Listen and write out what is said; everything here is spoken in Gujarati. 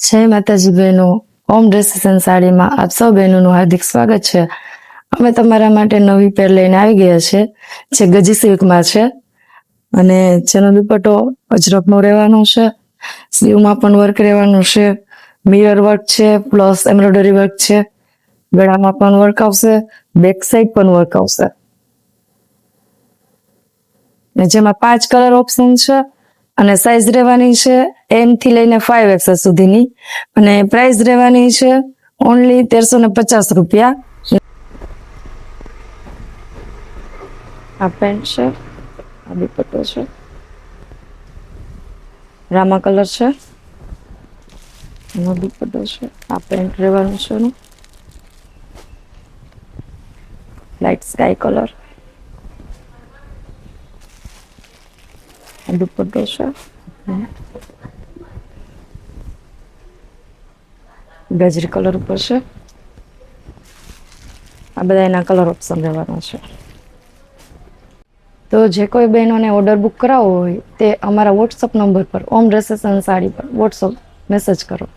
જય માતાજી બહેનો, હોમ ડ્રેસીસ એન્ડ સાડીમાં આપ સૌ બહેનોનું હાર્દિક સ્વાગત છે. અમે તમારા માટે નવી પેર લઈને આવી ગયા છે, જે ગજી સિલ્કમાં છે અને જેનો દુપટ્ટો અજરકનો રહેવાનો છે. સ્લીવમાં પણ વર્ક રહેવાનું છે, મિરર વર્ક છે પ્લસ એમ્બ્રોઇડરી વર્ક છે. ગળામાં પણ વર્ક આવશે, બેક સાઈડ પણ વર્ક આવશે. ને જેમાં 5 કલર ઓપ્શન છે અને સાઈઝ રહેવાની છે M થી લઈને 5XL સુધીની અને પ્રાઇસ રહેવાની છે ઓનલી 1350 રૂપિયા. આ પેન્ટ છે, આ દુપટ્ટો છે, રામા કલર છે, એનો દુપટ્ટો છે, આ પેન્ટ રહેવાનું છે એનું લાઇટ સ્કાય કલર, આ દુપટ્ટો છે, ગજરી કલર ઉપર છે. આ બધા એના કલર ઓપ્શન રહેવાના છે. તો જે કોઈ બહેનોને ઓર્ડર બુક કરાવવો હોય તે અમારા વોટ્સઅપ નંબર પર હોમ ડ્રેસીસ એન્ડ સાડી પર વોટ્સઅપ મેસેજ કરો.